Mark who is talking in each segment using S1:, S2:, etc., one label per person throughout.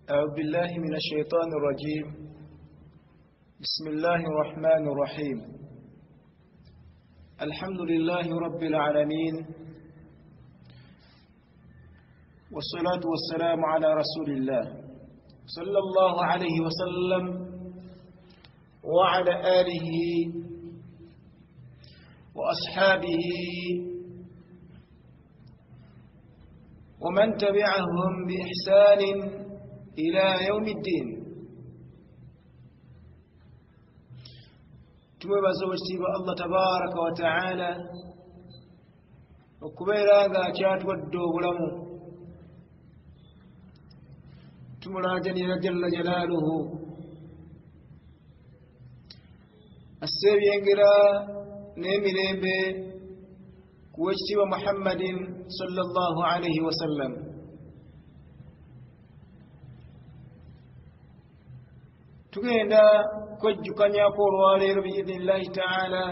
S1: أعوذ بالله من الشيطان الرجيم. بسم الله الرحمن الرحيم. الحمد لله رب العالمين، والصلاة والسلام على رسول الله صلى الله عليه وسلم وعلى آله وأصحابه ومن تبعهم بإحسان إلى يوم الدين. تبارك الله تبارك وتعالى وكبيرا ذاكات والدولم تمراجني جل جلاله السيب ينقرا نيمي نيمي كوجتي محمد صلى الله عليه وسلم. tugenda kwejjukanya ko olwaleero biidhnillahi taala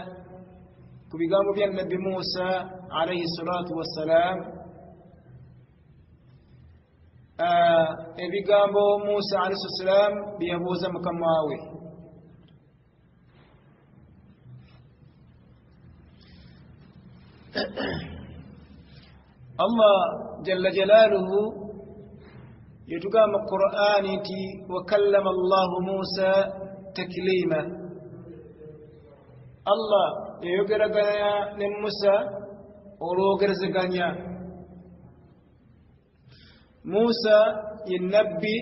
S1: ku bigambo bya nabbi Musa alayhi salatu wassalam, ebigambo Musa alayhi salam bye yabuuza mukama we. Allah jalla jalaaluhu yatugamba mu Qur'ani nti wa kallama Allahu Musa taklima. Allah yayogeraganya ne Musa olwogerezeganya. Musa ye nabbi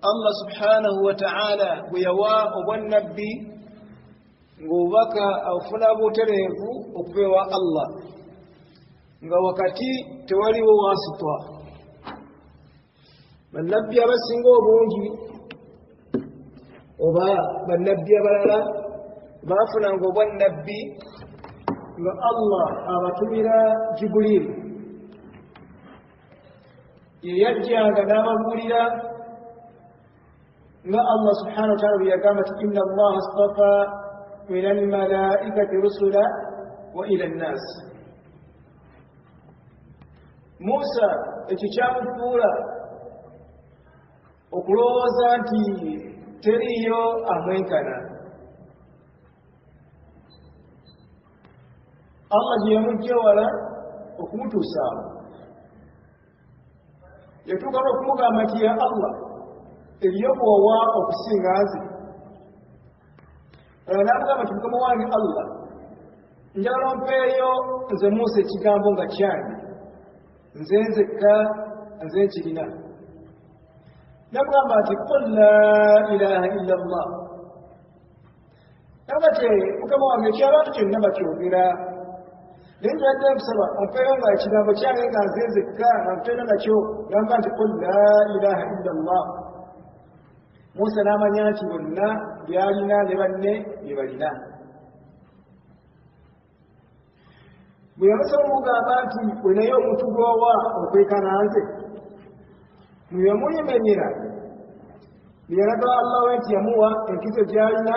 S1: Allah subhanahu wa ta'ala bwe yawa obwannabbi ng'obubaka aufuna butereevu okubeewa Allah nga wakati tewaliwo wasitwa. bannabbi abasinga obungi oba bannabbi abalala baafunanga obwannabbi nga Allah abatumira Jibril, ye yajjanga n'ababuulira nga Allah subhanahu wa ta'ala bwe yagamba nti inna Allaha astafa min almalaikati rusula wa ila nnas. Musa ekyo kyamufuula okulowooza nti teriyo amwenkana. Allah gye yamujja wala okumutuusaawo, yatuuka n'okumugamba nti ya Allah, eriyo bw'owa okusinga nze. N'amugamba nti mukama wange Allah, njagala ompeeyo nze Musa ekigambo nga kyange, nze nzekka, nze nkirina. Namugamba nti qul la ilaha illa Allah. Nabate mukama wange ekyabantu kyonna bakyogera, naye njadde nkusaba ompeeyo nga ekigambo kyange nga nze nzekka nga ntenda nakyo. Nagamba nti qul la ilaha illa Allah. Musa n'amanya nti bonna byalina ne banne bye balina. bwe yamusaba omugamba nti bwe naye omuntu gw'owa okwekana nze, mwe yamulemerera bye yalaga Allah we nti yamuwa enkizo gy'alina,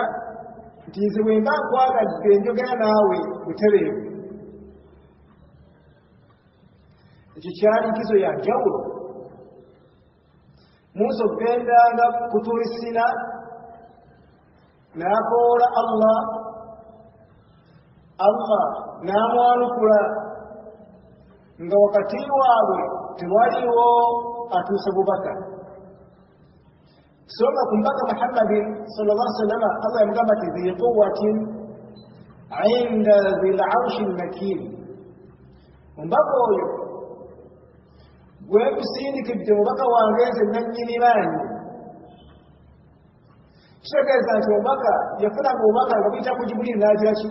S1: nti nze bwe mba nkwagadde njogera naawe butereevu. ekyo kyali nkizo ya njawulo. Musa okugendanga ku Tuuri Sina n'akoola Allah, Allah n'amwanukula nga wakati waabwe tewaliwo atuusa bubaka. So nga ku mbaka Muhammadin sallallahu alaihi wasallam Allah yamugamba nti dhi quwwatin inda dhil arshi makin. Ombaka oyo gwe kusindikidde mubaka wange nze nannyini maanyi. Kitegeeza nti omubaka yafunanga obubaka nga buyita ku Jibril n'agira ki?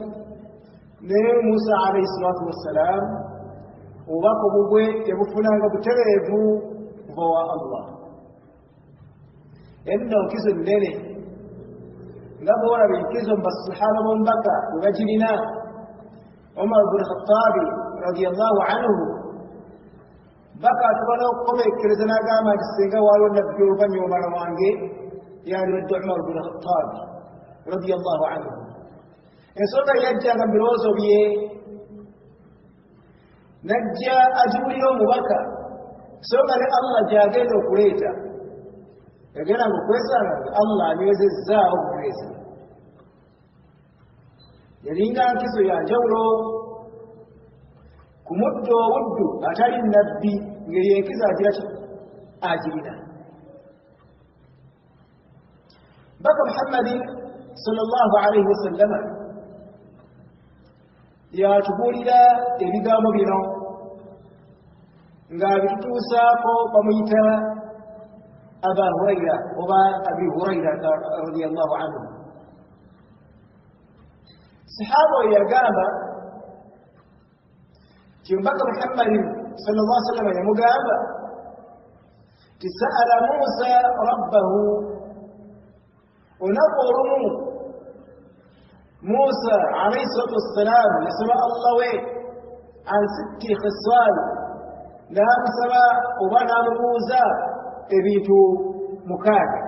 S1: Naye Musa alayhi salatu wassalam obubaka obugwe yabufunanga butereevu kuva wa Allah. Enno nkizo nnene nga bw'olaba enkizo mu basahaba b'omubaka bwe bagirina. Umar ibn Khattab radiyallahu anhu baka atubala okukomekereza n'agamba nti singa waliwo nabbi oluvannyuma omwana wange yandibadde Umar ibn Khattab radiyallahu anhu. Ensonga yajjanga mu birowoozo bye, najja agiwulira omubaka so ngale Allah gyagenda okuleeta yagenda ngokwesanga Allah anywezezaawo okuleesa yalinga nkizo ya njawulo ku muddo obuddu atali nabbi ngeri enkizo agirina baka Muhammadin sallallahu alaihi wasallama yatubuulira ebigambo bino ng'abitutuusaako bamuyita Aba Hurayra oba Abi Hurayra radiyallahu anhu. Sahaba oyo yagamba ti omubaka Muhammadin sallallahu alaihi wasallam yamugamba ti sa'ala Musa rabbahu olunaku olumu Musa alayhi salatu wassalam yasaba Allah we an sitti khisal n'amusaba oba n'amubuuza ebintu mukaaga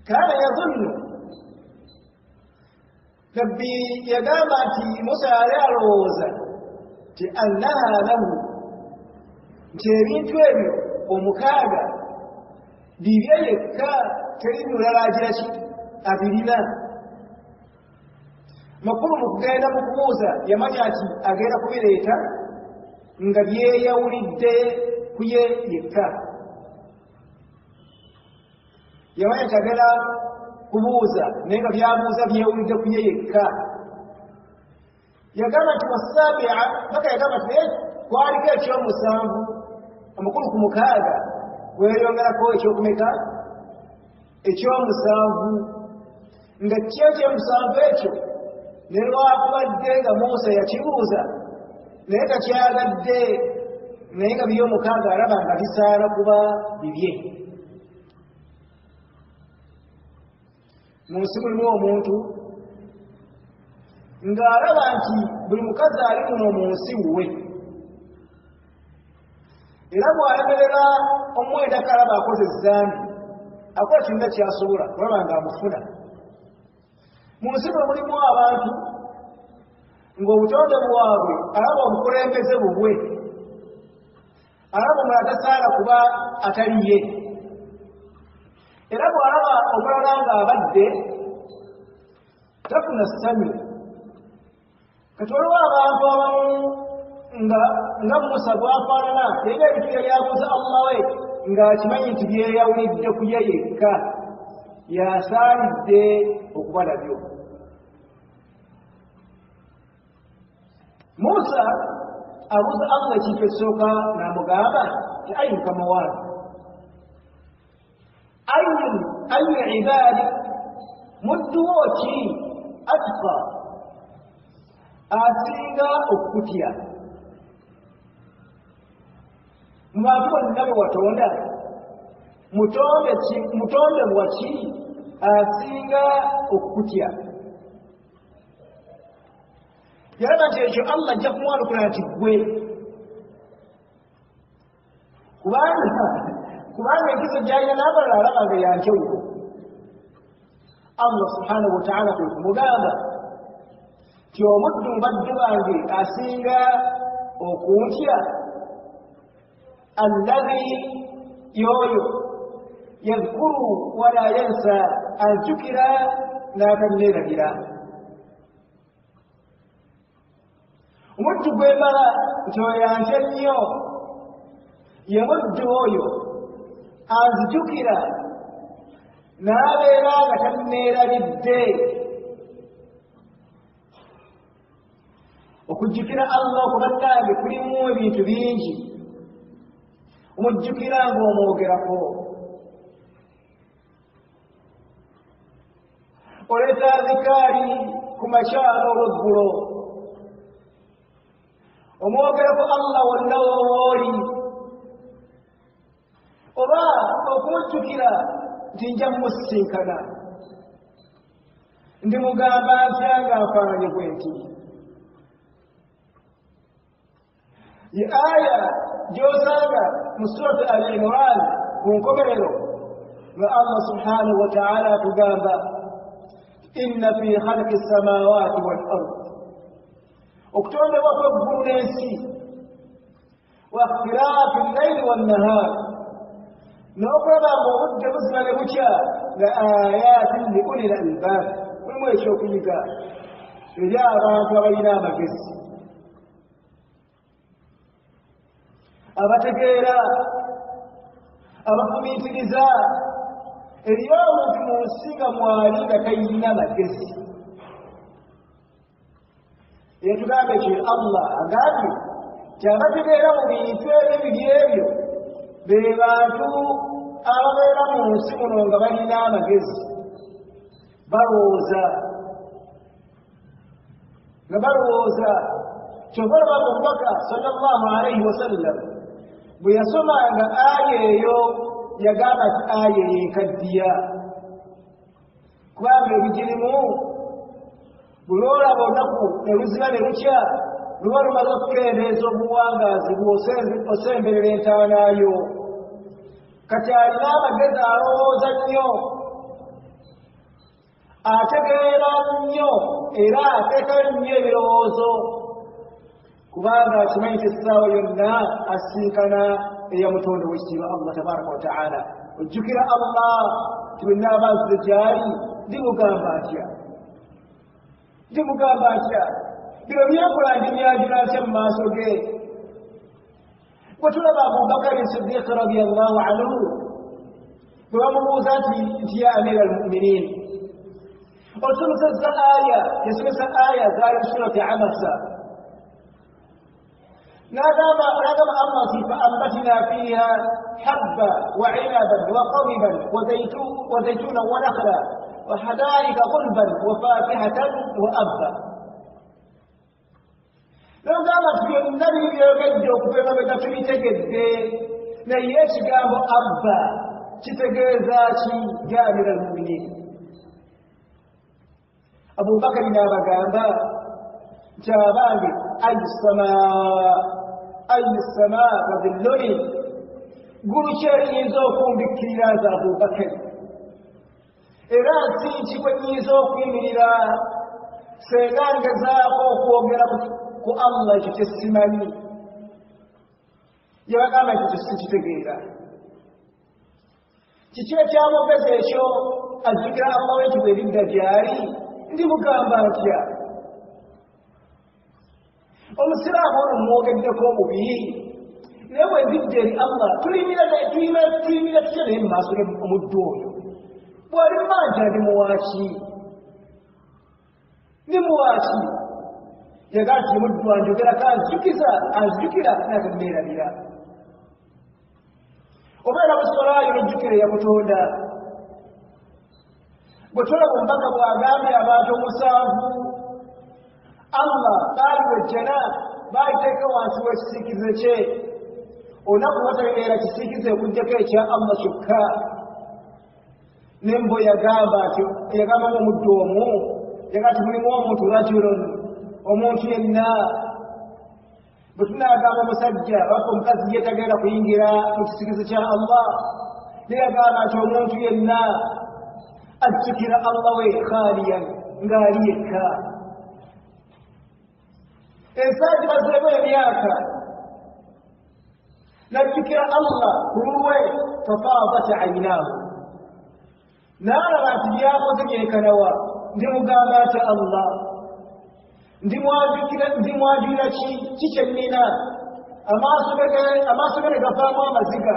S1: kaana yazunnu nabbi yagamba nti Musa yali alowooza ti annaha lahu nti ebintu ebyo omukaaga bibye yekka teri mulala agira ki abirina makulu mu kugenda mu kubuuza yamanya nti agenda kubireeta nga byeyawulidde ku ye yekka yamanya nti agenda kubuuza naye nga byabuuza byewulidde ku ye yekka yagamba nti wasabia baka yagamba nti naye kwaliko ekyomusanvu amakulu ku mukaaga weyongerako ekyokumeka ekyomusanvu nga kyo ekyomusanvu ekyo ne lwakubadde nga Musa yakibuuza naye kakyagadde naye nga biri omukaaga alaba nga bisaana kuba bibye mu nsi mulimu omuntu ng'alaba nti buli mukazi ali muno mu nsi wuwe era bw'alemerera omwenda kalaba akoze ezambi akola kyonna kyasobola olaba ng'amufuna mu nsi mwe mulimu abantu ng'obutonde bwabwe alaba obukulembeze bubwe alaba omulala tasaana kuba atali ye era bw'alaba omulala ng'abadde tafuna ssanyu kati waliwo abantu abamu nga Musa bw'afaanana era ebintu byabuuza Allah we ng'akimanyi nti byeyawulidde ku ye yekka yasaanidde okuba nabyo. Musa abuuza Allah ekintu ekisooka n'amugamba ti ayi mukama wange ayu ibaadi mudduwo ki atqa asinga okutya mu bantu bonna be watonda mutondebwa ki asinga okutya yalaba nti ekyo Allah ajja kumwanukula nti gwe kubanga enkizo gyalina n'abalala alaba nga yankyawulo Allah subhanahu wa ta'ala kwe kumugamba ti omuddu mu baddu bange asinga okuntya alladhi yoyo yadhkuru wala yansa anjukira n'atanneeragira omuddu gwemala nti oyo antya nnyo ye muddu oyo anzijukira n'abeera nga tanneerabidde okujjukira Allah okubannange kulimu ebintu bingi omujjukira ng'omwogerako oleeta zikaali ku makya n'olweggulo omwogerako Allah wonna woowooli oba okumujjukira nti nja musisinkana ndimugamba ntya nga nfaananye bwe nti ye aya gy'osanga mu surati al-Imran mu nkomerero nga Allah subhanahu wa ta'ala atugamba inna fi khalqi samawati wal ard okutondebwa kw'eggulu n'ensi واختلاف الليل والنهار نقرب مود مسلم بوشا لآيات لأولي الألباب وما يشوفيك رجالا كبينا مكس أبتكيرا أبقميت نزاع اليوم في موسيقى مواليد كينا مكس يتبابك الله أقابل كأبتكيرا مبيتين بجيبيو bebantu ababeera mu nsi muno nga balina amagezi balowooza kyobalaba Abubaka sallallahu alaihi wasallam bwe yasomanga aya eyo yagamba ti aya eyo ekaddiya kubanga ebigirimu buli olaba olunaku ne luziba ne lukya luba lumaze okukendeeza obuwangaazi osemberera entaanayo kati alina amagezi alowooza nnyo ategeera nnyo era ateekayo nnyo ebirowoozo kubanga akimanyi ti essaawa yonna asinkana eyamutonde wekitiibwa Allah tabaraka wa taala ojjukira Allah tibinaaba nzize gyali ndimugamba atya bino byakola ndimyagira ntya mu maaso ge bwe tulaba Abubakari Siddiq radiyallahu anhu bwe bamubuuza nti ya amira almuminin osomesa aya yasomesa aya zaali mu surati Abasa نادم الله فأنبتنا فيها حبا وعنبا وقضبا وزيتونا ونخلا وحدائق غلبا وفاكهة وأبا لو قامت في النبي يوجد كما بتفري تجد نيش قام أبا تتجازاتي جامل المؤمنين أبو بكر نابا قام جاباني أي السماء فذلني قولوا شيء يزوكم بكيلاز أبو بكر إراسي تكون يزوكم إلى سيغان جزاقو كو الله يتسمني يبقى ما يتسمني تغيرا تشيء كامو بزيشو الذكر الله يتبريد دجاري ndi mugamba atya omusiraamu ono mwogeddeko omubi naye bwe nzidde eri Allah tuyimira tutya naye mu maaso omuddu oyo bw'ali manja ndi muwaaki yagaa nti muddu anjogerako anzijukira natemneerabira obeera busolayo nejjukire yakutonda bwe tulaba omubaka bw'agambye abantu omusanvu Allah baaliwejjana baaliteeka wansi w'ekisiikize kye olunaku batategeera kisiikize okuggyako ekya Allah kyokka nembo yagambamu omuddu omu yaga ti mulimu omuntu rajulun omuntu yenna bwe tunaagamba omusajja baka omukazi yetageera kuyingira mu kisiikize kya Allah neyagamba nti omuntu yenna ajjukira Allah we khaliyan ng'ali yekka ensangi bazeemu emyaka najjukira Allah kululwe tafaadat aynaahu n'alaba nti byakoze byekanawa ndimugamba ati Allah ndimwanjulira ki kyennina amaaso ge ne gavaamu amaziga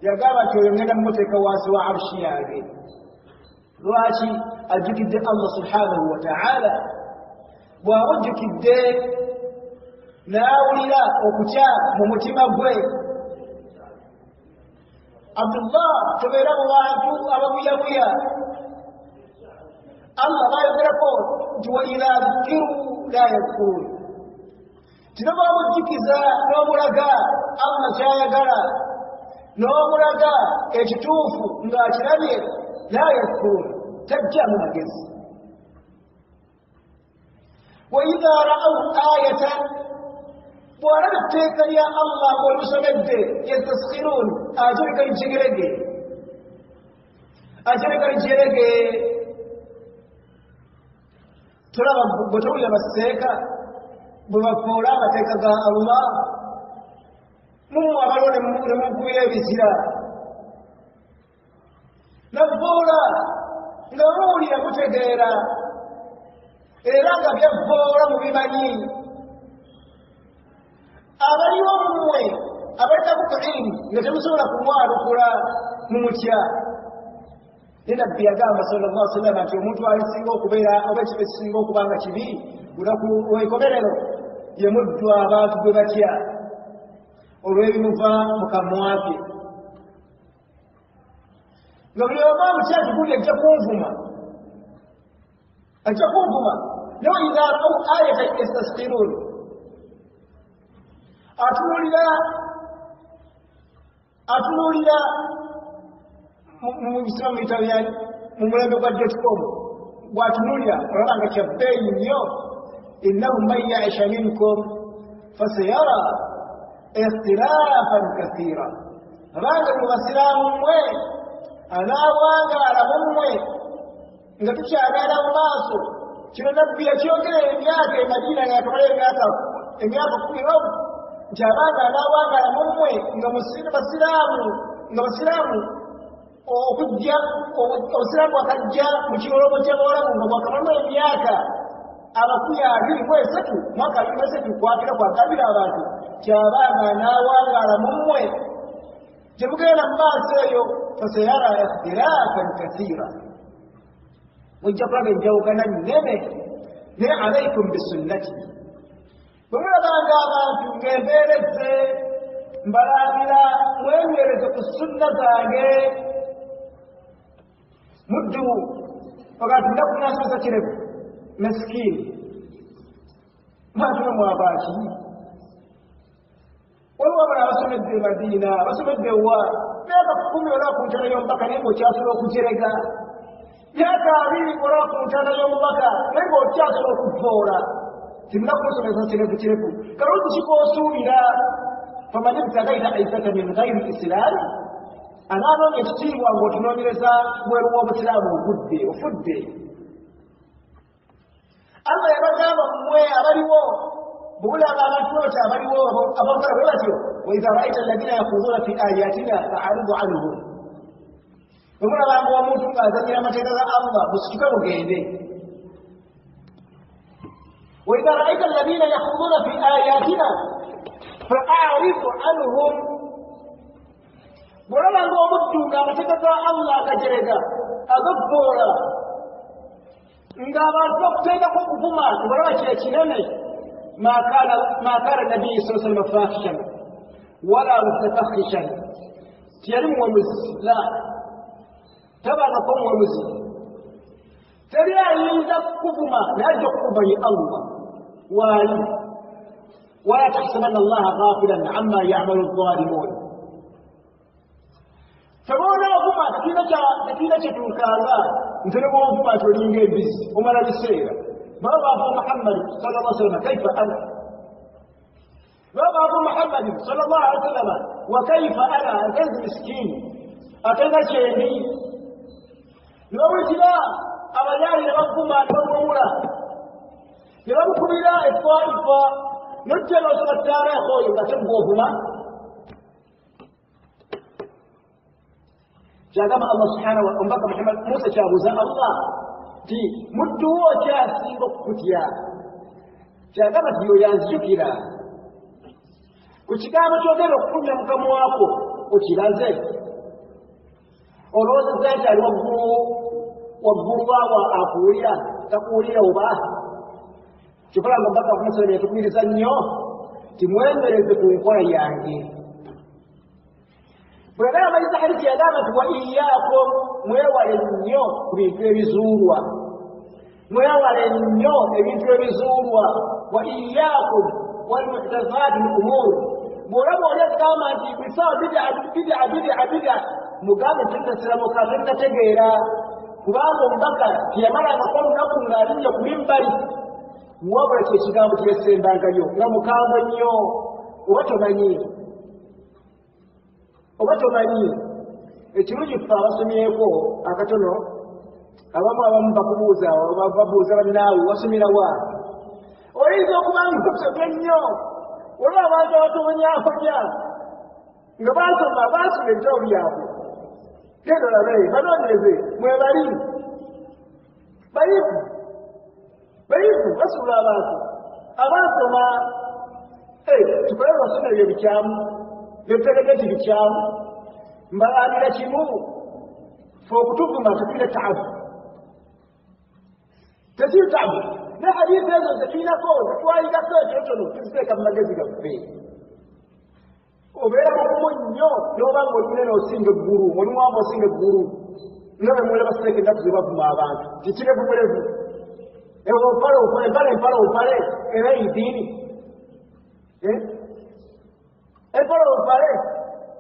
S1: yagamba nti oyo ngenda mumuteeka wansi wa arshi yange lwaki ajjukidde Allah subhanahu wa ta'ala bw'amujjukidde n'awulira okutya mu mutima gwe Abdullah tobeera mu bantu ababuyabuya Allah bayogerako nti wa idha dhukiru la yadhkurun tino bamujjukiza n'omulaga Allah kyayagala n'omulaga ekituufu ng'akirabye la yadhkurun tajjamu magezi وإذا رأوا آية ورد التيك يا الله والمسند يستسخرون أجرك الجرق ترى بطول مسيكا بمفولا مسيكا الله abalone mukubira ebizira navvoola nga muwulira mutegeera era nga byavvoola mu bimanyi abaliwo mmwe abalitaku ilimu nga temusobola kumwalukula mumutya ne nabbi yagamba sallallahu alaihi wasallam nti omuntu alisinga okubeera oba ekifo ekisinga okuba nga kibi lunaku lw'enkomerero ye muddu abantu gwe batya olw'ebimuva mu kamwa ke nga buli omu amutya kiguli ajja kunvuma nawe idha ra'aw ayatan yastaskhirun atunuulira mu bisimamu bitabyani mu mulembe gwa dotcom bw'atunuulira olaba nga kyabbeeyi nnyo innahu man yaisha minkum fasayara ikhtilafan kathira abanga mu basiraamu mmwe anaawangaala mu mmwe nga tukyagala mu maaso kino nabbi yakyogera emyaka emadiina nga yakamala emyaka 10 nti abanga anaawangaala mu mmwe nga basiraamu okujja obusiraamu akajja mu kiwolobo ky'abawalabu nga bwakamamu emyaka 23 mwaka 23 kwakira kwagambira abantu kyabanga anaawangaala mu mmwe temugenda mu maaso eyo fasayara ikhtilafan kathira mujja kulaba enjawukana nnene naye alaikum bisunnati bwe mulabanga abantu ng'embeereze mbalabira mwenywereze ku sunna zange muddu ogati nnaku nasomesa kirevu masikini maatuna mwabaki waliwo abala abasomedde madiina abasomedde wa myaka 10 olaba ku ntana y'omubaka naye ng'okyasobola okujerega myaka 2 olaba ku ntana y'omubaka naye ng'okyasobola okuvvoola timuna kumusomesa kirevu kaloti kikoosuubira faman ibtagaita izzata min ghairi islaami anaanoonya ekitiibwa ng'otunoonyereza bweru w'obusiraamu ofudde allah yabagamba mmwe abaliwo bw'olaba abantu boti abaliwo abakola bwe batyo waidha ra'aita alladhina yakhudhuuna fi ayatina fa'aridu anhum bwe mulabanga omuntu ng'azanyira amateeka ga allah musituke mugende waidha ra'aita alladhina yakhudhuuna fi ayatina fa'aridu anhum bw'olabanga omuddu ng'amateeka ga allah agajerega agavvoola ng'abantu bakuteekako okuvuma ng'olaba kye kinene ما كان النبي صلى الله عليه وسلم فاحشا ولا متفخشا تيرم ومز لا تباركم ومز تريا يندككما لا يجكبني الله ولا تحسبن الله غافلا عما يعمل الظالمون فبولا هما تكينة تنكارا نتنبوهم فما تولين بيز وما لا بسيرا بابا أبو محمد صلى الله عليه وسلم كيف أنا بابا أبو محمد صلى الله عليه وسلم وكيف أنا أنت مسكين أتنا شيني لو إجلاء أمجاري ربما نورمولا لربكم إلى الطائفة نجل وسمتانا يا أخوي وتبقوهما جاء الله سبحانه وتعالى محمد موسى شابوزا الله ti muddu wo kyasinga okukutya kyagamba ti yo yanzijukira ku kigambo kyogera okufunya mukamu wako okiraze olowoozezza nti ali waggulu waawo akuwulira takuwulira oba kikola nga mbaka kumusole netukubiriza nnyo timwemereze ku nkola yange bwe yagala amaliriza hadisi yagamba nti wa iyaakum mwewale nnyo ku bintu ebizuulwa mwewale nnyo ebintu ebizuulwa wa iyaakum walmuhdathaati lumur bw'olaba oli agamba nti bisawa bid'a mugambe tinasiramuka tinnategeera kubanga omubaka tiyamalangako olunaku ng'alinnye ku mimbali wabula kyekigambo kyesembangayo nga mukambwe nnyo oba tomanyi ekirungi ffe abasomyeko akatono abamu bakubuuza babuuza bannaawe wasomera wa oyinza okubanga osomye nnyo olwa abantu abatomanyakonya nga basoma basula ebitabo byabwe genda olabe banoonyereze mwebali bayivu basula abantu abasoma tukole basoma ebyo bikyamu byetutegedde bikyamu mbalabira kimu fe okutuvuma tetulina taabu tetuli taabu ne hadiisi ezo zetulinako zetwayigako ekyotono tuziteeka mu magezi gaffe obeera mukumu nnyo n'obanga olinene osinga eggulu olimuwamba osinga eggulu nga bemwera basereka ennaku ze bavuma abantu kikirevubulevu empale era idiini empale opale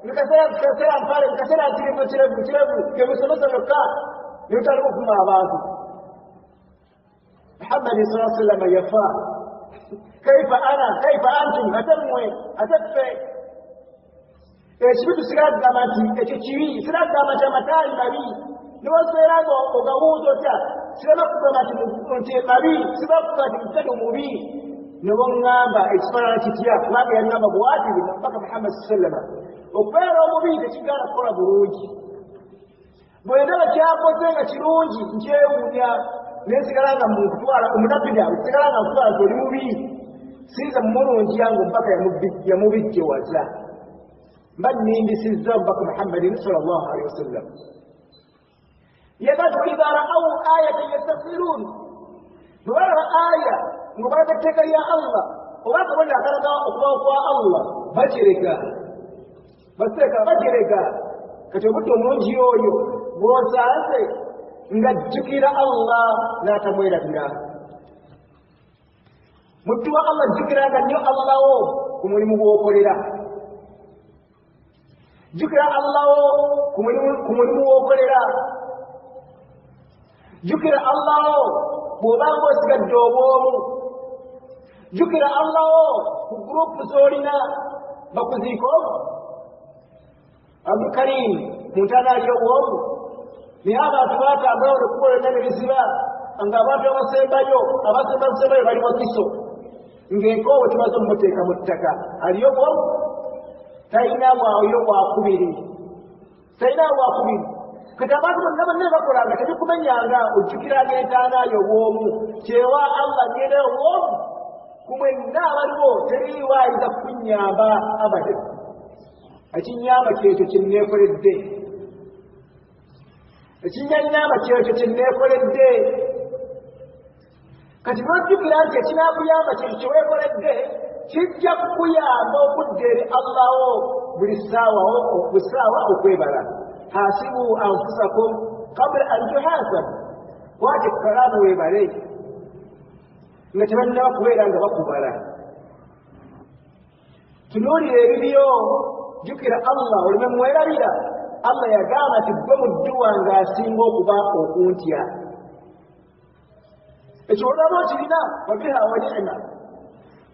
S1: nikaseera mpale nikaseera kirevu gemusomesa byokka nebitandika okuvuma abantu muhammadi saa sallama yafa kaifa antum ate mmwe ate ffe ekibi tusigala tugamba nti ekyo kibi sigala tugamba nti amataali mabi niwoseera nga ogawuuza otya sirema kugamba nti mabi siba kuga nti mutego mubi neboŋŋamba ekifaanana kitya kubanga yaŋŋamba bwatiri mubaka muhammadi sallama okubeera omubi tekigana kukola bulungi bwe ndaba kyakoze nga kirungi nkyewuunya nesigala nga mukutwala omunabbi byawe sigala nga nkutwala nti oli mubi sinza mumulungi yange omubaka yamubijjewaza mba nnimbisizza omubaka muhammadin sallallahu alaihi wasallam yagati idha ra'aw ayatan yastakbirun bwe balaba aya nga balaga etteeka lya allah oba akabonero akalaga okubawo kwa allah bakireka kati obudde omulungi oyo bw'osanze ng'ajjukira allah n'atamwerabira muddu wa allah jjukiranga nnyo allah wo ku mulimu gw'okolera jjukira allah wo ku mulimu w'okolera jjukira allah wo bw'obanga osigadde obwomu jjukira allah wo ku gurupu z'olina bakuziika omu abdulkarimu mu ntaana ali obwomu naye abantu baatambula olwekkubo lyonna ne liziba ng'abantu abasembayo bali wakiso ng'enkoowe tumaze omumuteeka mu ttaka aliyo bwomu talina bwayo bwakubiri kati abantu bonna bakolanga tebikumenyanga ojjukiranga entaana yo obwomu kyewa allah nyene obwomu ku mwenna abaliwo teriiwo ayinza kunyamba abade ekinyamba kyekyo kyenneekoledde kati n'ojjukira nti ekinaakuyamba kyekyo kyeweekoledde kijja kukuyamba okudda eri allaho buli ssaawa okwebala hasibu anfusakum qabla an tuhasabu wati kalaamu weebale nga tebannaba kubeera nga bakubala tunuulira ebibyo jjukira allah oleme mwerabira allah yagamba nti gwe muddu wange asinga okuba okuntya ekyo olaba okirina wabiha wa ni'ma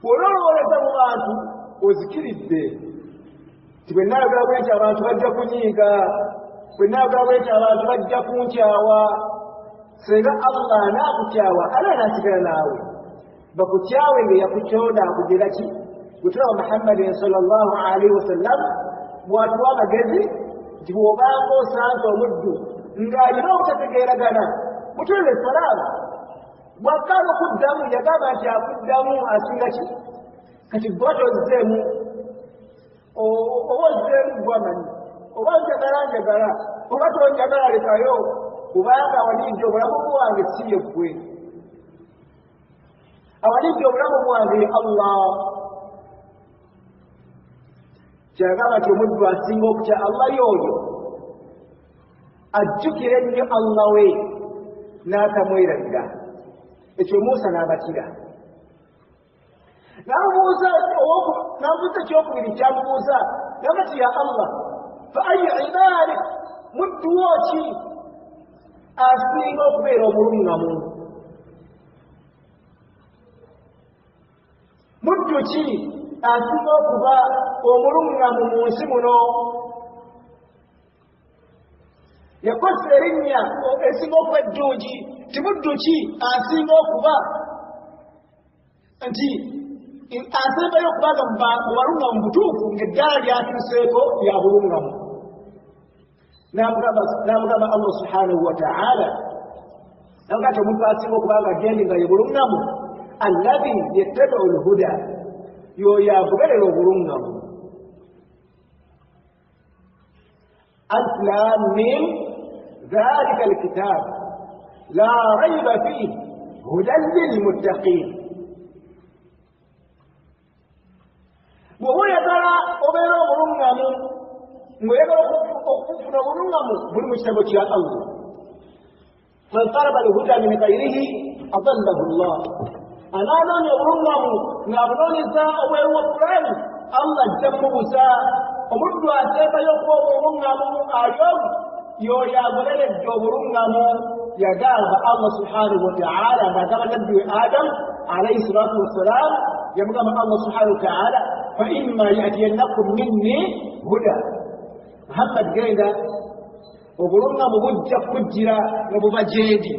S1: bw'olowoleza mu bantu ozikiridde ti bwe nayogera bwenti abantu bajja kunyiiga bwe nayogera bwenti abantu bajja kunkyawa senga allah naakukyawa ala anaasigala naawe bakukyawe nga yakukyonda akugera ki gutulaba muhammadin sallallahu alaihi wasallam bwatuwa amagezi nti bw'obanga osanze omuddu ng'alina obutategeeragana mutulire salaamu bwakkaana okuddamu yagamba nti akuddamu asinga ki kati gwe tozzeemu oba ozzeemu gwamanyi oba njagala oba tonjagala lekayo kubanga awalidde obulamu bwange si ye ggwe awalidde obulamu bwange allah kyagamba nti omuddu asinga okutya allah y'oyo ajjukira ennyo allah we n'atamwerabira ekyo Musa n'abatira n'amubuuza ekyokubiri kyamubuuza namba ti ya allah fa ayi ibaadik mudduwo ki asinga okubeera omuluŋŋamu muddu ki asinga okuba omuluŋŋamu mu nsi muno yakozesa erinnya esinga okuba eddungi timuddu ki asinga okuba nti asemba y'okubaga mubalunga mu butuufu ng'eddaala lyatuuseeko lya bulungamu. N'amugamba Allah subhanahu wa ta'ala nagati omuntu asinga okubanga gendi nga ye bulungamu alladhi yattabi'u al-huda yoyo agoberera obulungamu. Alif Lam Mim dhalika al-kitab la rayba fihi hudan lil-muttaqin. bw'oyagala obeera obulungamu ng'oyagala okufuna obulungamu buli mu kitabo kya Allah. Man talaba al-huda min ghayrihi adallahu Allah. Ananoonya obulungamu ng'abunoonyeza obweru wa Qur'ani, Allah ajja mubuza. Omuddu asembayo okuba obulungamu alyobu y'oyo agoberedde obulungamu. Yagamba Allah subhanahu wa ta'ala ng'agamba nabbi we Adam alayhi salatu wassalam, yamugamba Allah subhanahu wa ta'ala fa imma ya'tiyannakum minni huda. Muhammad genda obulungamu bujja kujjira nga buba gyedi.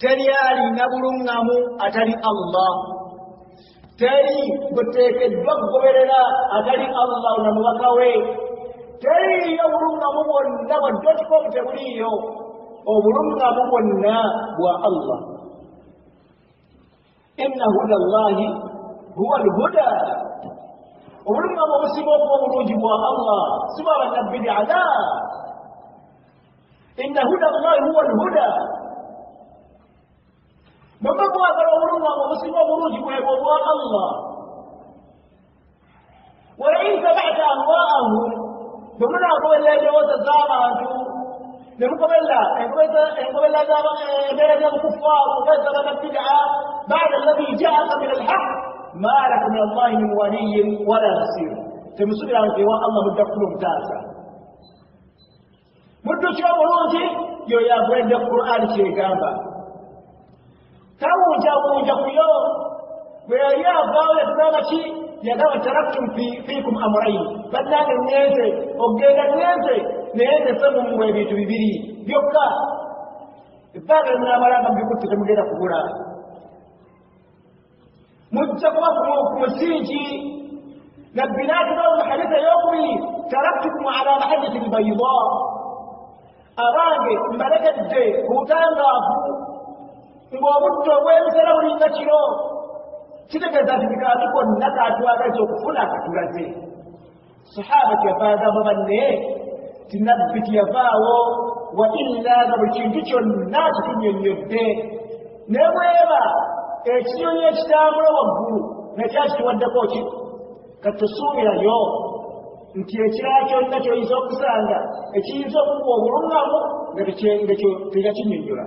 S1: Teri alina bulungamu atali Allah. Teri guteekeddwa kugoberera atali Allah na mubaka we. Teriyo obulungamu bwonna wadde otiko tebuliyo. Obulungamu bwonna bwa Allah. Inna huda Allahi huwa al-huda. Obulungamu obusinga okuba obulungi bwa Allah si bwa bannabbi ala. Inna huda Allahi huwa al-huda. Bw'oba bwagala obulungamu obusinga obulungi bwebwe obwa Allah. Wa in taba'ta ahwaa'ahum, bwe munaagoberera endowooza z'abantu ne mugoberera engoberera embeera z'obukuffaaru oba z'abannabbidaa ba'da alladhi jaa'aka min al-haqq ma laka min Allahi min waliyyin wala nasiir. Temusubiranga ewa Allah mudda kufuna omutaasa. Muddu ki omulungi y'oyo agoberera Qur'ani kyegamba. Tawunjawunja kuyo bwe yali avaawo yatugamba ki? Yagamba taraktum fiikum amrayn. Bannange ngenze ogenda ngenze naye nze mumwe ebintu bibiri byokka. Ebbanga linaamala nga mbikutte temugenda kugula. Mujja kuba ku musingi. Nabbi n'atugawo mu hadisa ey'okubiri taraktukum ala mahajjati al-bayda. Abange mbalekedde ku butangaavu ng'obudde obw'emisana bulinga kiro. Kitegeeza nti bikaatu konna kaatwagaza okufuna akatulaze. Sahaba kyavaaga banne ti nabbi tiyavaawo wa illa nga buli kintu kyonna kitunnyonnyodde. Ne bweba ekinyonyi ekitambula waggulu nekyakituwaddeko ki katusuubirayo nti ekirala kyonna ky'oyinza okusanga ekiyinza okukuba obulungamu nga teyakinnyonnyola.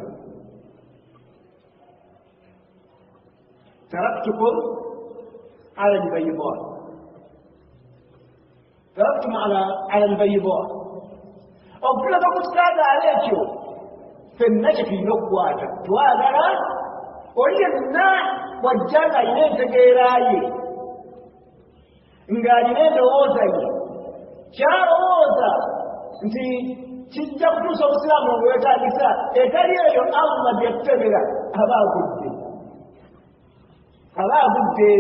S1: تركتكم على البيضاء. تركتم على البيضاء. وكل ما قلت هذا عليكم في النجف نقواتا تواغرا وينا وجانا إليه تغيراي ngali ndowooza ye kyalowooza nti kijja kutuusa obusiraamu obwetaagisa etali eyo Allah byettemera aba agudde. Abagudde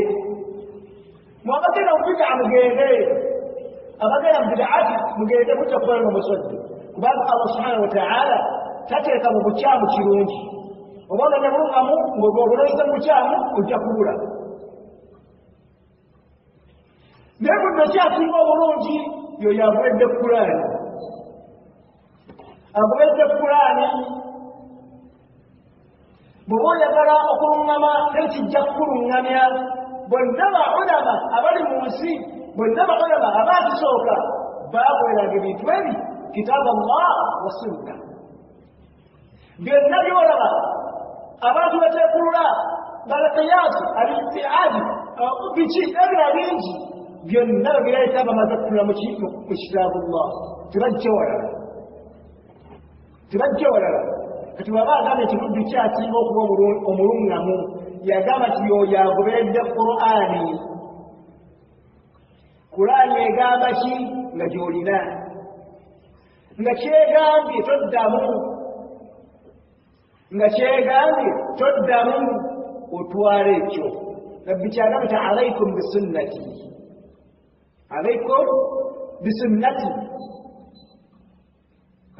S1: mwabagenda mubida mugende abagenda mubidaati mugende mujja kukolera omusodde kubanga Allah subhanahu wa ta'ala tateeka mu bukyamu kirungi. Oba nga nebulungamu ng'obulonyiza mu bukyamu ojja kubula. Naye buno kyasinga obulungi yoyo agoberedde Qur'ani. Agoberedde Qur'ani. Bw'oba oyagala okuluŋŋama tekijja kukuluŋŋamya. Bonna ba ulama abali mu nsi, bonna ba ulama abaakisooka baagoberanga ebintu ebi kitaaba Allah wa sunna. Byonna byolaba abantu bateekulula balqiyaasi al-ijtihaadi biki ebira bingi byonna babireeta bamaze kutunula mu kitaabu Allah. Tebajja walala. Kati waba agamba ekiruddu kyasinga okuba omulungamu yagamba nti yoyo agoberedde Qur'ani. Qur'ani egamba ki? Nga gy'olina nga kyegambye toddamu otwala ekyo. rabbi kyagambye alaikum bisunnati alaikum bisunnati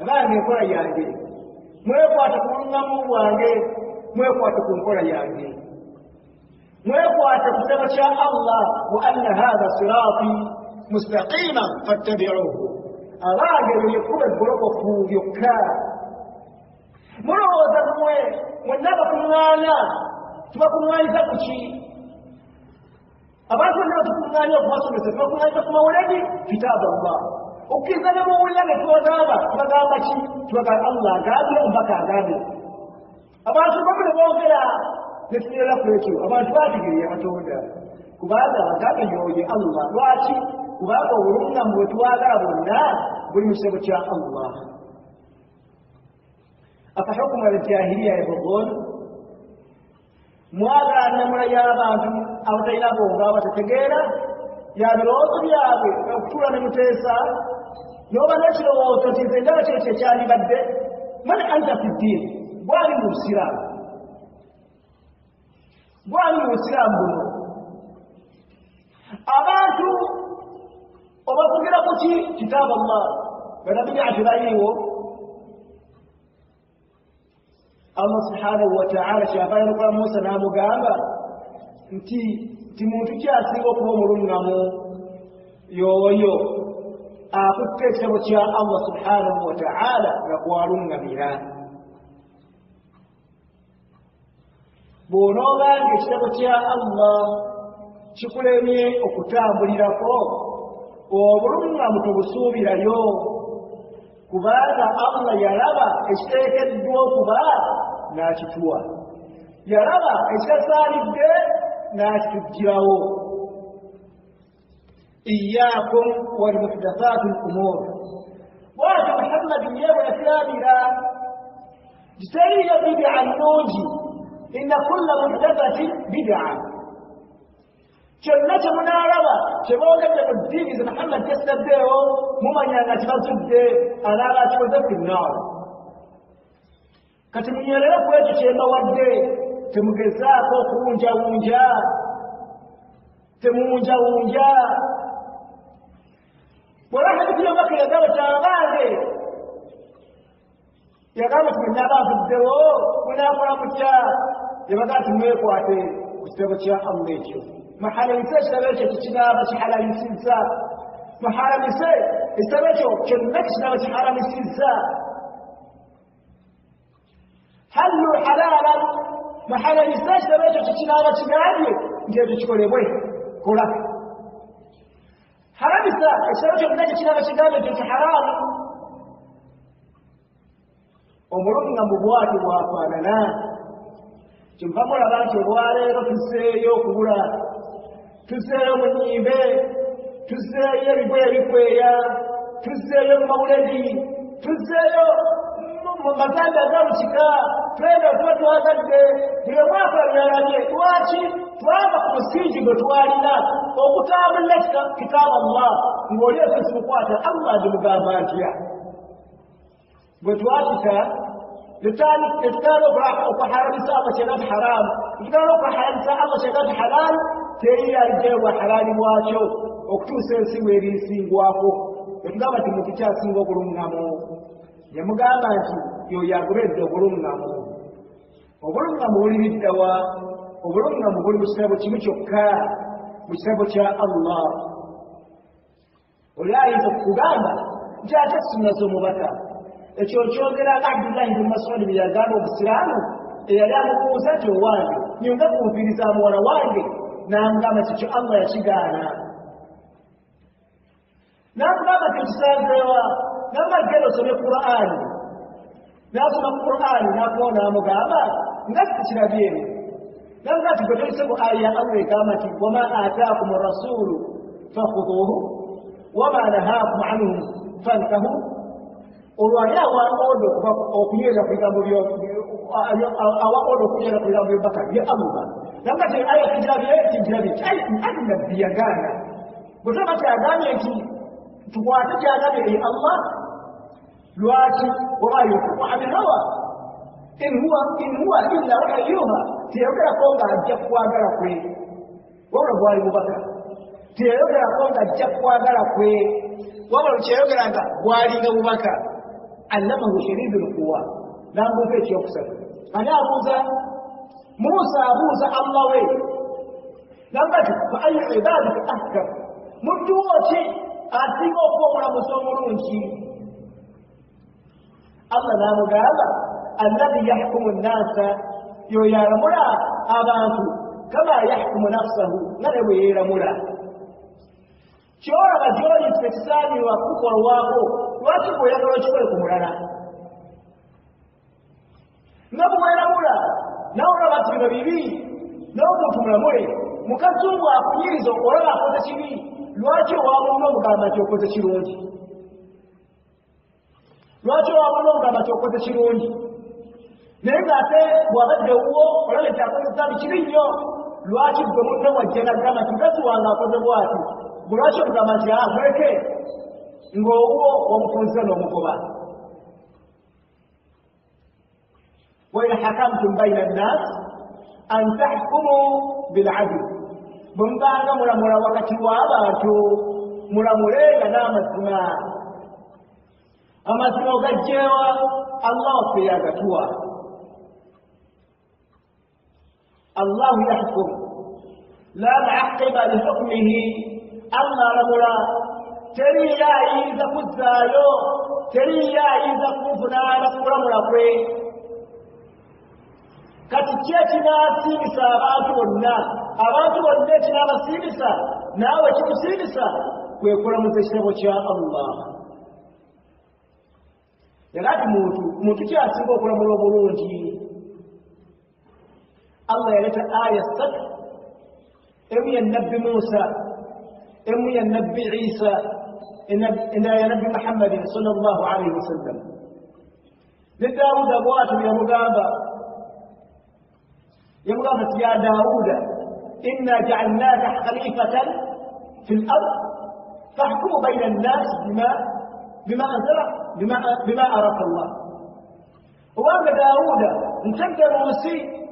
S1: abange enkola yange mwekwate ku luŋŋamu lwange mwekwate ku nkola yange mwekwate ku kitabo kya Allah wa anna hadha sirati mustaqiman fattabi'uhu abange ebyo byekkuba eggolokofu byokka mulowooza mmwe mwenna bakuŋŋaana tubakuŋŋaaniza ku ki abantu bonna batukuŋŋaanya okubasomesa tubakuŋŋaaniza ku mawuledi kitaabu Allah okkiriza ne muwulira ne tubagamba tubagamba ki tubagamba Allah agambye omubaka agambye abantu bamu ne boogera ne tuteera ku ekyo abantu baategeerera Katonda kubanga bagambye yoye Allah lwaki kubanga obulungamu bwe twagala bwonna buli mu kitabo kya Allah afahukuma aljahiliya yabghun mwagala namula y'abantu abatalina bonga abatategeera ya birowoozo byabwe okutuula ne muteesa n'oba n'ekirowoozo nti nze ndaba kyekyo ekyalibadde man anta fi ddiini bwali mu busiraamu bwali mu busiraamu buno abantu obavugira ku ki kitaabu Allah banabidia tebaliiwo Allah subhanahu wa ta'ala kyavaayo n'okola Musa n'amugamba nti muntu kyasinga okuba omulungamu y'oyo akutte ekitabo kya Allah subhanahu wa ta'ala nga kwalungamira bw'onoobanga ekitabo kya Allah kikulemye okutambulirako obulungamu tobusuubirayo kubanga Allah yalaba ekiteekeddwa okuba n'akituwa yalaba ekitasaanidde n'akituggirawo iyaakum walmuhdathaati al-umuur bw'atyo Muhammadi yeebwe yatulabira teriyo bid'a nnungi inna kulla muhdathatin bid'a kyonna kye munaalaba kye boogedde mu ddiini ze Muhammad yasaddeewo mumanya nga kibazudde anaaba akikoze fi nnaar kati munywerere ku ekyo kye mbawadde temugezaako okuwunjawunja temuwunjawunja bw'oba hadithi y'omubaka yagamba kyangange yagamba ti mwenna baavuddewo munaakola mutya yabaga nti mwekwate ku kitabo kya Allah ekyo muhalalise ekitabo ekyo tekinaaba kihalalisizza muhalalise ekitabo ekyo kyonna tekinaaba kihalalisizza hallu halalan muhalalise ekitabo ekyo tekinaaba kigambye ng'ekyo kikolebwe kola haramisa ekitabo kyonna tekinaaba kigambye ekyo kiharaamu omulungamu bwatyo bwafaanana kyempa mulaba nti olwaleero tuzzeeyo okubula tuzzeeyo mu nnyimbe tuzzeeyo ebigo ebikweya tuzzeeyo mu mawuledi tuzzeeyo mu mazanda agabukika twenda okuba twagadde buli omwaka byalabye lwaki twava ku musingi gwe twalina okutambulira kitaabu Allah ng'oli ekisimukwata Allah agimugamba ntya bwe twakita tetutandika okuharamisa Allah kyegati haraamu tetutandika okuharamisa Allah kyegati halaalu teyiyalijebwa halaali bwakyo okutuusa ensi bw'erinsingwako etugamba nti muntu kyasinga obulungamu yamugamba nti yoyo aguledde obulungamu obulungamu buli biddawa obulungamu buli mu kitabo kimu kyokka mu kitabo kya Allah oli ayinza okugamba nti ate sunna z'omubaka ekyo kyogera Abdullahi bin Mas'ud bye yagamba obusiraamu eyali amubuuza nti owange nyinza kumviriza muwala wange n'amugamba nti kyo Allah yakigaana n'amugamba nti ekisanzeewa n'amagero osome Qur'ani n'asoma Qur'ani n'akuwa n'amugamba nga sikirabye n'amuga nti gwe toyise ku aya ya Allah egamba nti wama aataakum rasulu fakhuduuhu wama nahaakum anhu fantahu olwali awa odo okunyweza ku bigambo awa odo okunyweza ku bigambo by'obubaka bye Allah nanga te aya kijirabye ati nabbi yagaana bwe tulaba kyagambye nti tukwate kyagambye eri Allah lwaki wama yantiqu ani hawa in huwa illa wahyu yuha teyogerako ng'ajja kukwagala kwe wabula gwali mubaka teyayogera ko nga ajja kwagala kwe wabula kyeyogera nga gwalinga mubaka allamahu shadidul quwa nambuuza ekyokusatu ani abuuza Musa abuuza Allah we nambati fa ayu ibadika ahkam mudduwo ki asinga okuba omulamuzi omulungi Allah n'amugamba alladhi yahkumu nnasa yoyo alamula abantu kama yahkumu nafsahu nga ne bwe yeeramula kyolaba gy'oyise kisaanirwa kukolwako lwaki bw'oyagala okikole ku mulala nga bwe weeramula nawe olaba nti bino bibi n'omuntu mulamule mukazungu akunyiriza olaba akoze kibi lwaki owamuluma omugamba nti okoze kirungi lwaki owamuluma omugamba nti okoze kirungi naye ng'ate bw'abadde owuwo olaba nti akozesa bikibi nnyo lwaki gwe munne wajja nagamba nti mukazi wange akoze bw'ati gwe lwaki omugamba nti muleke ng'owuwo omufunza n'omugoba وإن حكمتم بين الناس أن تحكموا بالعدل بمبانا ملا وقتي واباتو ملا نامتنا أما سنوغجيوا الله سيادتوا الله يحكم لا معقب لحكمه الله لملا تري يا إذا كزايو تري يا إذا كفنا نقول ملا kati kyekinaasiimisa abantu bonna ekinaabasiimisa naawe kikusiimisa kwe kulamuza ekitabo kya Allah era ati muntu kyasinga okulamula obulungi Allah yaleeta aya ssatu emu ya nabbi Musa emu ya nabbi Isa endala ya nabbi Muhammadin sallallahu alaihi wasallam ne Daawuda bw'atyo yamugamba يقول يا داود إنا جعلناك خليفة في الأرض فاحكم بين الناس بما أراك الله وأن داود انتبه موسي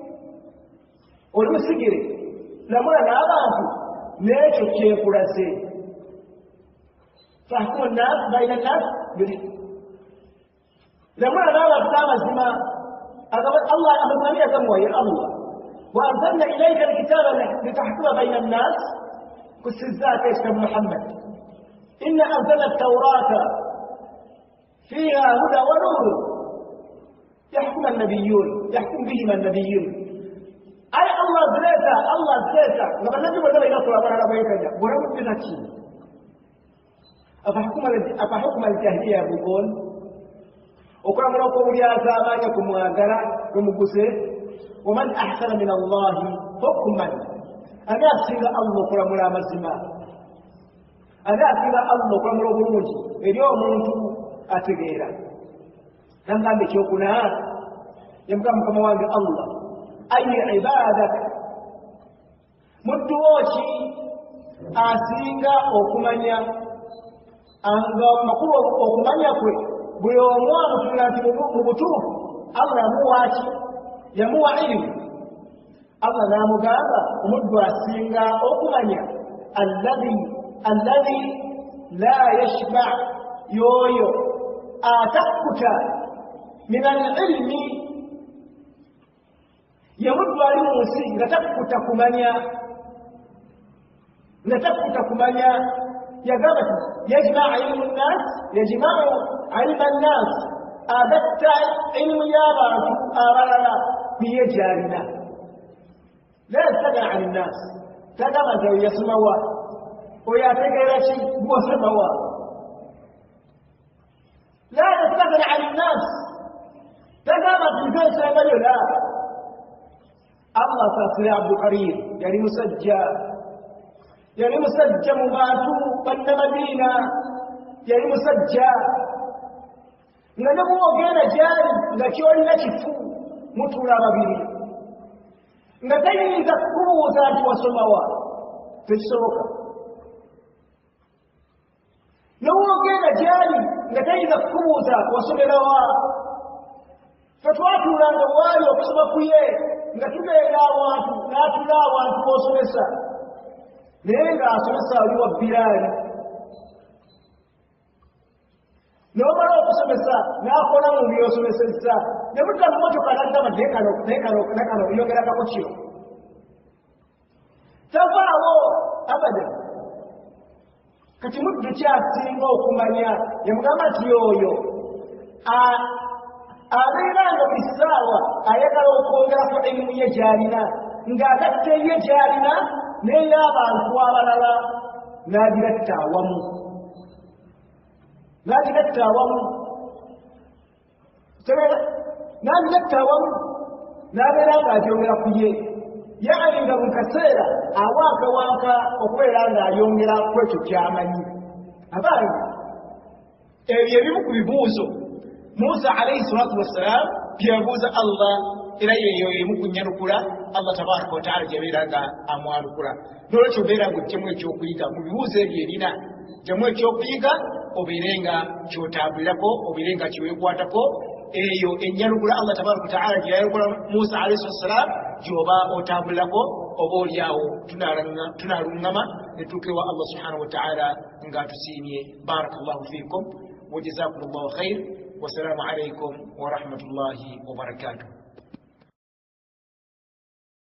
S1: والمسجري لما نعرف ليش الشيء فرسي فاحكم الناس بين الناس لما نعرف تامس بما الله أمرني أزموه يا الله وأنزلنا إليك الكتاب لتحكم بين الناس كالسزاك يا محمد إنا أنزلنا التوراة فيها هدى ونور يحكم بهما النبيون أي الله زليتا لما نجم وزل إلى صلاة على بيتنا ورمت بذاتي أفحكم الجاهلية يقول وكرم لكم يا زامانكم وقرأ ومقسر ومن أحسن من الله حكما أنا أسير الله كرم لا مزما أنا أسير الله كرم لا بروجي اليوم أنتم أتغيرا لم قام بشوكنا يمكن كما الله أي عبادك مدوشي أسيرا أكمانيا أنغا مكوا أكمانيا كوي بيوموا مفلاتي مبتوف الله مواشي yamuwa ilmu Allah namugamba omuddu asinga okumanya alladhi la yashba yoyo atakkuta min alilmi yamuddu ali munsi nga takkuta kumanya yagamba yajma'u ilmu nnas yajma'u ilma nnas abatta ilmu y'abantu abalala بيجارنا لا يستغنى عن الناس تدمج ويسموا ويتقرش وسموا لا يستغنى عن الناس تدمج بذلك لا الله تعالى عبد الكريم يعني مسجى مباتو بن مدينة يعني مسجى نجمو وقينا جاري لكيون لكفو mutula babiri nga tayinza kubuuza nti wasomawa tekisoboka nowoogenda gyali nga tayinza kukubuuza wasomerawa fetwatuulanga waali okusoma kuye nga tubeera awantu n'atula awantu b'osomesa naye ng'asomesa ali wa Bilaali. N'omala okusomesa n'akola mu by'osomesezza ne mutta mu mmotoka n'addaba naye kano yongerakako kino. Tavaawo abada. Kati muddu kyasinga okumanya yamugamba nti oyo abeera nga buli ssaawa ayagala okwongerako emimu ye gy'alina ng'agatta ye gy'alina n'ey'abantu abalala n'agigatta awamu. N'agigatta awamu. N'agigatta awamu n'abeera ng'agyongera ku ye. Yaani nga mu kaseera awaakawaaka okubeera ng'ayongera ku ekyo ky'amanyi. Abange ebyo ebimu ku bibuuzo Musa alayhi salatu wassalam byabuuza Allah era yeyo emu ku nnyanukula Allah tabaraka wa taala gyebeera nga amwanukula. N'olwekyo obeera ng'oggyamu ekyokuyiga mu bibuuzo ebyo erina, ggyamu ekyokuyiga obeere nga ky'otambulirako, obeere nga kyeweekwatako. Eyo ennyanukula Allah tabaraka wa taala gye yanukula Musa alayhi salatu wassalam gy'oba otambulirako, oba oliawo tunaaluŋŋama ne tuukewa Allah subhanahu wa taala ng'atusiimye. Barakallahu fiikum wa jazakumullahu khair. Wassalamu alaykum wa rahmatullahi wa barakatuh.